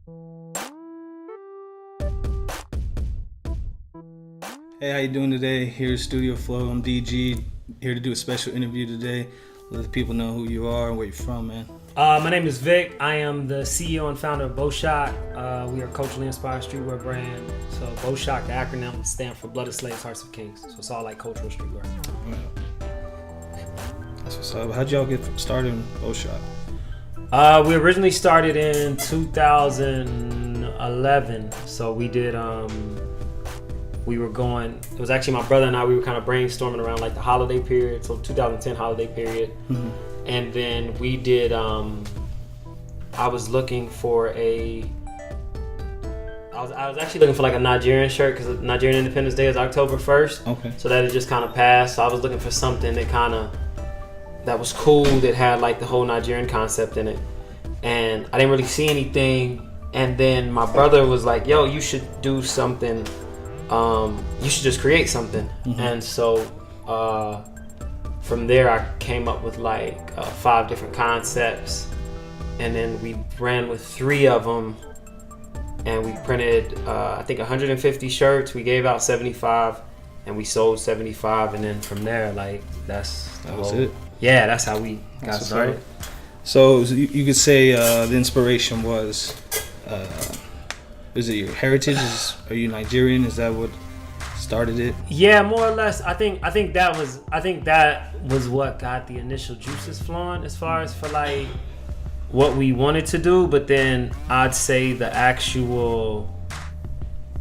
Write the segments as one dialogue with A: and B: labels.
A: Hey, how you doing today? Here's Studio Flo. I'm DG, here to do a special interview today. Let the people know who you are and where you're from, man.
B: My name is Vic. I am the CEO and founder of BOSHOK. We are a culturally inspired streetwear brand. So BOSHOK, the acronym, stands for Blood of Slaves, Hearts of Kings. So it's all like cultural streetwear.
A: That's what's up. How'd y'all get started in BOSHOK?
B: We originally started in 2011. So we did, we were going, it was actually my brother and I, we were kind of brainstorming around like the holiday period. So 2010 holiday period. Mm-hmm. And then we did, I was looking for I was actually looking for like a Nigerian shirt because Nigerian Independence Day is October 1st. Okay. So that had just kind of passed. So I was looking for something that was cool, that had like the whole Nigerian concept in it. And I didn't really see anything. And then my brother was like, yo, you should do something. You should just create something. Mm-hmm. And so, from there, I came up with like 5 different concepts, and then we ran with 3 of them, and we printed I think 150 shirts. We gave out 75, and we sold 75, and then from there, like that was it. Yeah, that's how we got started.
A: So you could say the inspiration was, is it your heritage? Are you Nigerian? Is that what started it?
B: Yeah, more or less. I think that was what got the initial juices flowing as far as for like what we wanted to do. But then I'd say the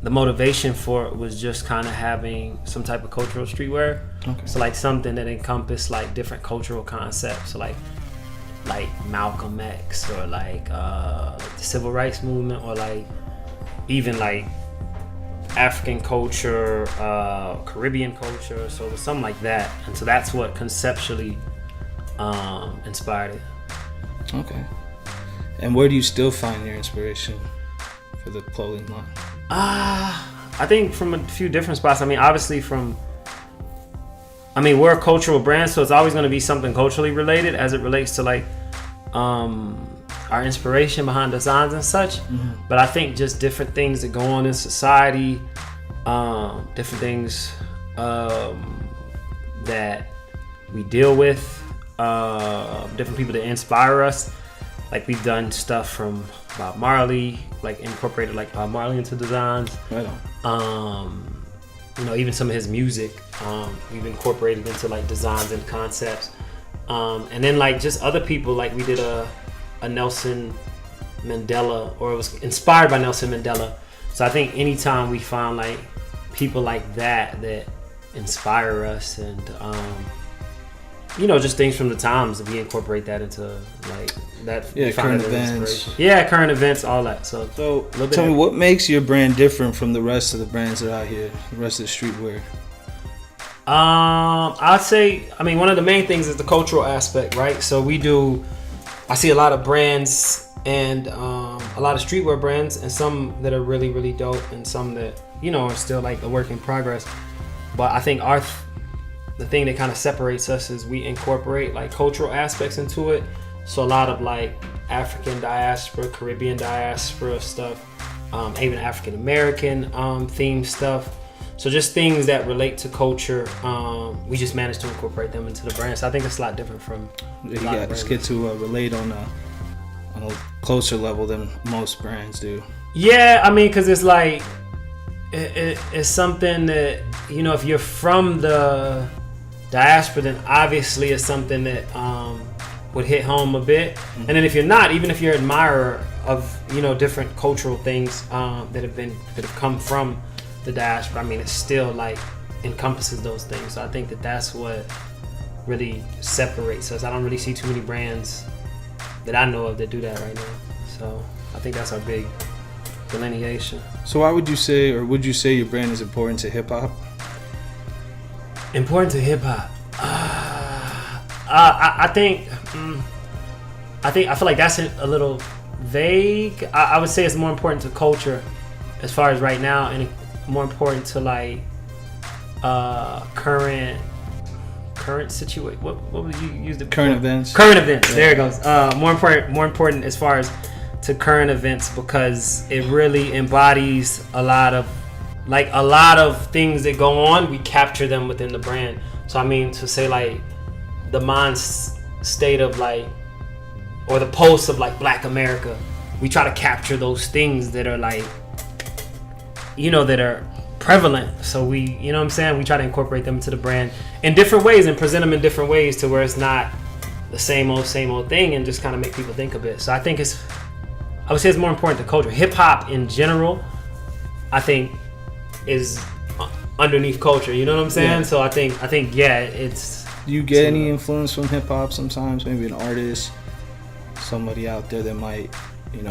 B: motivation for it was just kind of having some type of cultural streetwear. Okay. So like something that encompassed like different cultural concepts, so like Malcolm X, or like the civil rights movement, or like even like African culture, Caribbean culture, so it was something like that. And so that's what conceptually inspired it.
A: Okay. And where do you still find your inspiration for the clothing line?
B: I think from a few different spots. I mean, obviously we're a cultural brand, so it's always going to be something culturally related as it relates to like our inspiration behind designs and such. Mm-hmm. But I think just different things that go on in society, different things that we deal with, different people that inspire us. Like we've done stuff from Bob Marley, like incorporated like Bob Marley into designs. Right on. Even some of his music, we've incorporated into like designs and concepts. And then like just other people, like we did a Nelson Mandela, or it was inspired by Nelson Mandela. So I think anytime we find like people like that inspire us, and just things from the times, that we incorporate that into like that.
A: Yeah, current events.
B: Yeah, current events, all that. So
A: tell me, what makes your brand different from the rest of the brands that are out here, the rest of the streetwear?
B: I'd say, one of the main things is the cultural aspect, right? So I see a lot of brands and a lot of streetwear brands, and some that are really, really dope, and some that, are still like a work in progress. But I think the thing that kind of separates us is we incorporate like cultural aspects into it. So a lot of like African diaspora, Caribbean diaspora stuff, even African American themed stuff. So just things that relate to culture, we just managed to incorporate them into the brand. So I think it's a lot different from
A: just get to relate on a closer level than most brands do.
B: Yeah, because it's like it's something that, if you're from the diaspora, then obviously it's something that would hit home a bit. Mm-hmm. And then if you're not, even if you're an admirer of different cultural things that have come from the diaspora, it still like encompasses those things. So I think that's what really separates us. I don't really see too many brands that I know of that do that right now. So I think that's our big delineation.
A: So why would you say your brand is important to hip hop?
B: Important to hip hop. I feel like that's a little vague. I would say it's more important to culture as far as right now, and more important to like current situation. What would you use?
A: Current events.
B: Current events. Yeah. There it goes. More important as far as to current events because it really embodies a lot of things that go on. We capture them within the brand. So I mean, to say like the mind state of like, or the pulse of like Black America, we try to capture those things that are like, that are prevalent. So we, you know what I'm saying, we try to incorporate them into the brand in different ways and present them in different ways to where it's not the same old thing, and just kind of make people think a bit. So I think I would say it's more important to culture. Hip hop in general, I think, is underneath culture. You know what I'm saying? Yeah. So I think it's.
A: Do you get any influence from hip hop sometimes? Maybe an artist, somebody out there that might,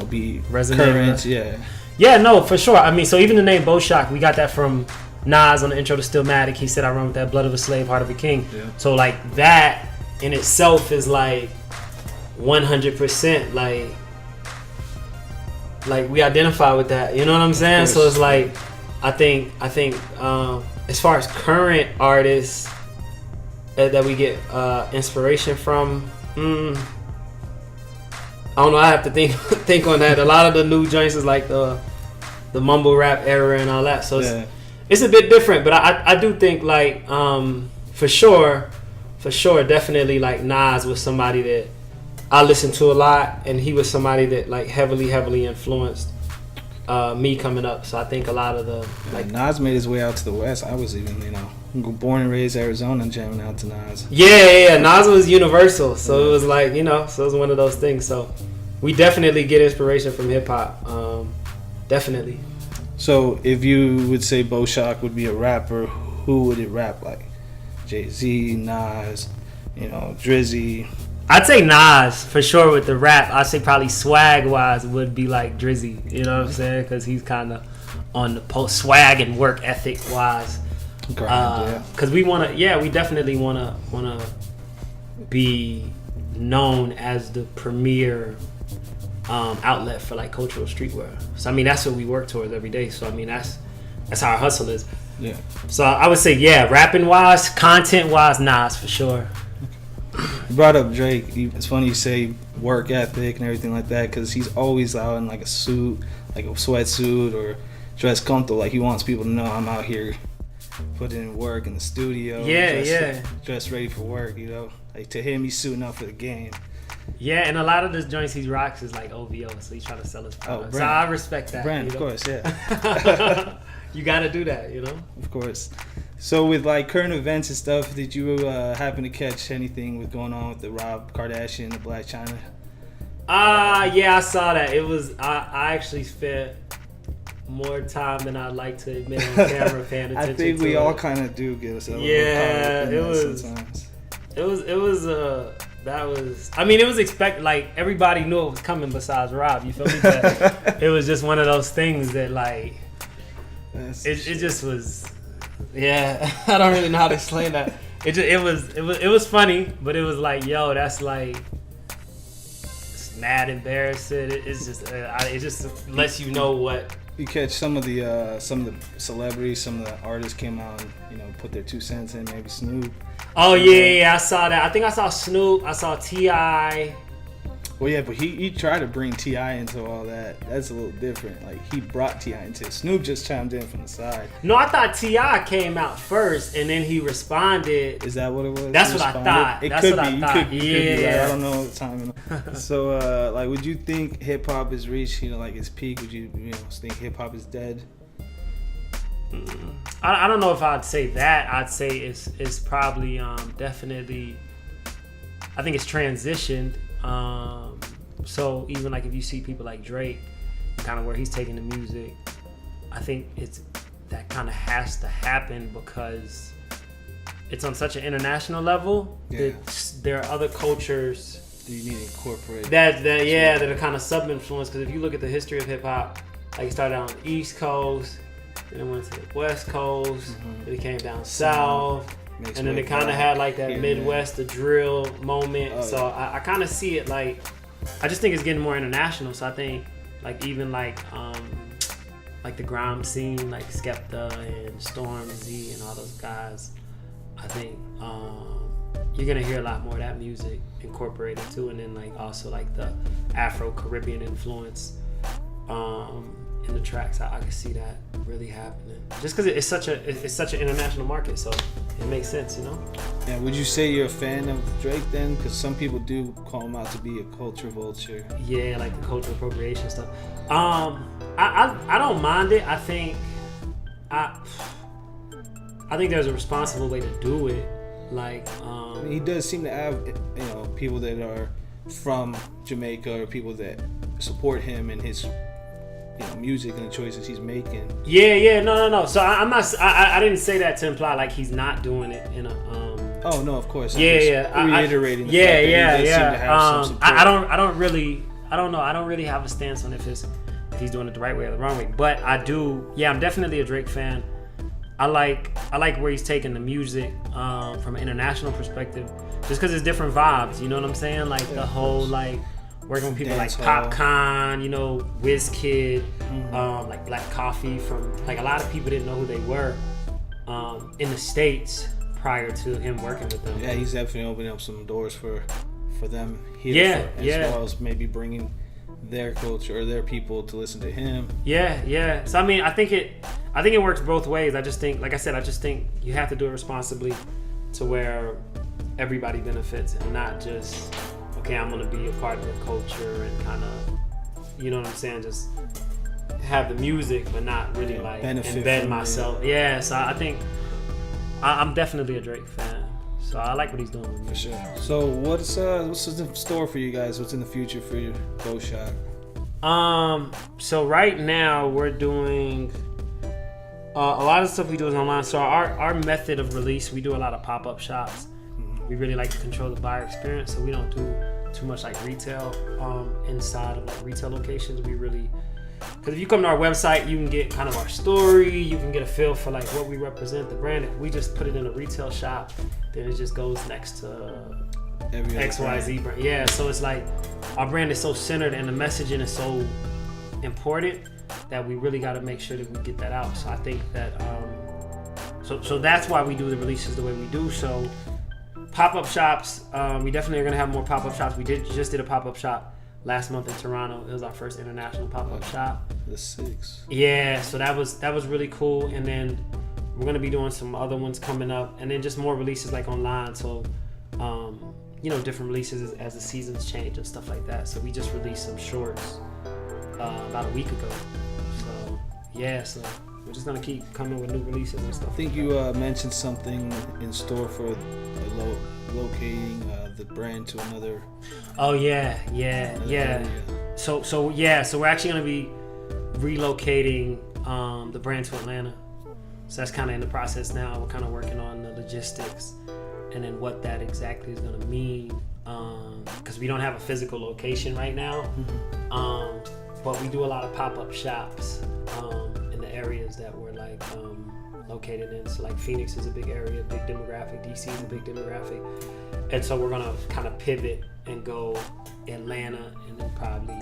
A: be current. Yeah.
B: Yeah, no, for sure. I mean, so even the name BOSHOK, we got that from Nas on the intro to Stillmatic. He said, "I run with that blood of a slave, heart of a king." Yeah. So like that in itself is like 100% like we identify with that. You know what I'm saying? So it's like I think as far as current artists that we get inspiration from, I don't know. I have to think on that. A lot of the new joints is like the mumble rap era and all that. So it's a bit different. But I do think like for sure, definitely like Nas was somebody that I listened to a lot, and he was somebody that like heavily influenced me coming up. So I think a lot of the
A: Nas made his way out to the West. I was even born and raised Arizona, jamming out to Nas.
B: Yeah. Nas was universal, so it was like so it was one of those things. So we definitely get inspiration from hip hop, definitely.
A: So if you would say BOSHOK would be a rapper, who would it rap like? Jay-Z, Nas, Drizzy.
B: I'd say Nas for sure with the rap. I'd say probably swag wise would be like Drizzy. You know what I'm saying? Because he's kind of on the post swag and work ethic wise. Because we definitely want to be known as the premier outlet for like cultural streetwear. So I mean that's what we work towards every day. So I mean that's how our hustle is.
A: Yeah.
B: So I would say rapping wise, content wise, Nas for sure.
A: You brought up Drake. It's funny you say work ethic and everything like that because he's always out in like a suit, like a sweatsuit or dressed comfortable. Like he wants people to know I'm out here putting in work in the studio. Dressed ready for work. Like to him, he's suiting up for the game.
B: Yeah, and a lot of the joints he rocks is like OVO, so he's trying to sell his product. So I respect that.
A: Brand, of course, yeah.
B: You got to do that,
A: Of course. So with like current events and stuff, did you happen to catch anything with going on with the Rob Kardashian, the Black China?
B: Yeah, I saw that. It was I actually spent more time than I'd like to admit on camera paying attention.
A: I think we all kind of do get ourselves.
B: Yeah, it was. Sometimes. It was. That was. I mean, it was expected. Like everybody knew it was coming besides Rob. You feel me? But it was just one of those things that like. It just was. Yeah, I don't really know how to explain that. It was funny, but it was like, yo, that's like, it's mad embarrassing. It just lets you know what.
A: You catch some of the celebrities, some of the artists came out and put their 2 cents in. Maybe Snoop.
B: Oh yeah, I saw that. I think I saw Snoop. I saw T.I.
A: Well, yeah, but he tried to bring T.I. into all that. That's a little different. Like, he brought T.I. into it. Snoop just chimed in from the side.
B: No, I thought T.I. came out first, and then he responded.
A: Is that what it was?
B: That's what I thought.
A: It
B: That's
A: could
B: what
A: be.
B: I thought.
A: Could be right. I don't know the timing. So, like, would you think hip-hop has reached, like, its peak? Would you think hip-hop is dead?
B: I don't know if I'd say that. I'd say it's probably definitely. I think it's transitioned. So even like if you see people like Drake, kind of where he's taking the music, I think that kind of has to happen because it's on such an international level. Yeah. There are other cultures
A: that you need to incorporate
B: that are kind of sub-influenced. Because if you look at the history of hip hop, like it started on the East Coast, then it went to the West Coast, then it came down south. And then it kind of had like that Midwest, the drill moment. So I kind of see it like, I just think it's getting more international. So I think like even like the grime scene, like Skepta and Storm Z and all those guys, I think you're gonna hear a lot more of that music incorporated too, and then like also like the Afro-Caribbean influence in the tracks. I can see that really happening, just because it's such an international market, so it makes sense, you know.
A: Yeah, would you say you're a fan of Drake then? Because some people do call him out to be a culture vulture.
B: Yeah, like the cultural appropriation stuff. I don't mind it. I think there's a responsible way to do it. Like,
A: I mean, he does seem to have, you know, people that are from Jamaica or people that support him and his, you know, music and the choices he's making.
B: Yeah, no. So I'm not. I didn't say that to imply like he's not doing it in a.
A: Oh no, of course.
B: I'm
A: reiterating. The fact that he does seem to have some support.
B: I don't know. I don't really have a stance on if he's doing it the right way or the wrong way. But I do. Yeah, I'm definitely a Drake fan. I like where he's taking the music from an international perspective, just because it's different vibes. You know what I'm saying? Like the whole like working with people like Popcorn, you know, Wizkid, like Black Coffee, from like a lot of people didn't know who they were in the States prior to him working with them.
A: Yeah, he's definitely opening up some doors for them here. As well as maybe bringing their culture or their people to listen to him.
B: Yeah. So I mean, I think it works both ways. I just think, like I said, you have to do it responsibly to where everybody benefits and not just, okay, I'm gonna be a part of the culture and kind of, you know what I'm saying, just have the music but not really like embed myself. Yeah, so I think I'm definitely a Drake fan. So I like what he's doing with me.
A: For sure. So what's in store for you guys? What's in the future for your BOSHOK?
B: So right now we're doing a lot of stuff we do is online. So our method of release, we do a lot of pop-up shops. We really like to control the buyer experience, so we don't do too much like retail inside of like retail locations. We really, because if you come to our website, you can get kind of our story, you can get a feel for like what we represent, the brand. If we just put it in a retail shop, then it just goes next to every XYZ brand. Yeah, so it's like our brand is so centered and the messaging is so important that we really got to make sure that we get that out. So I think that so that's why we do the releases the way we do. So pop-up shops, we definitely are gonna have more pop-up shops. We just did a pop-up shop last month in Toronto. It was our first international pop-up shop.
A: The 6th.
B: Yeah, so that was really cool. And then we're gonna be doing some other ones coming up, and then just more releases like online. So you know, different releases as the seasons change and stuff like that. So we just released some shorts about a week ago. So yeah, so we're just gonna keep coming with new releases and stuff.
A: I think you mentioned something in store for locating the brand to another.
B: Oh yeah. So we're actually gonna be relocating the brand to Atlanta. So that's kind of in the process now. We're kind of working on the logistics and then what that exactly is gonna mean, because we don't have a physical location right now. But we do a lot of pop-up shops in the areas that we're like located in. So like Phoenix is a big area, big demographic. DC is a big demographic, and so we're gonna kind of pivot and go Atlanta, and then probably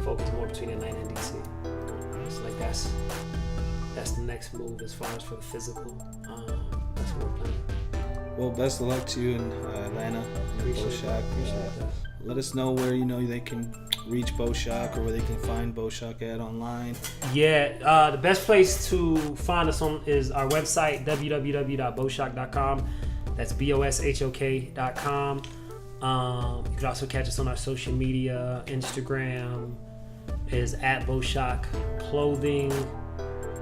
B: focus more between Atlanta and DC. So like that's the next move as far as for the physical. That's what we're planning.
A: Well, best of luck to you in Atlanta and BOSHOK. Let us know where they can reach BOSHOK or where they can find BOSHOK at online.
B: Yeah, the best place to find us on is our website, www.boshok.com. That's BOSHOK.com. You can also catch us on our social media. Instagram is at BOSHOK Clothing,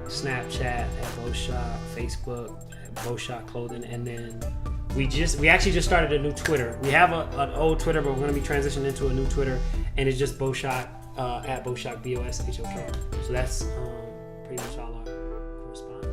B: Snapchat at BOSHOK, Facebook at BOSHOK Clothing, and then we actually just started a new Twitter. We have an old Twitter, but we're going to be transitioning into a new Twitter, and it's just BOSHOK at BOSHOK, BOSHOK. So that's pretty much all our correspondence.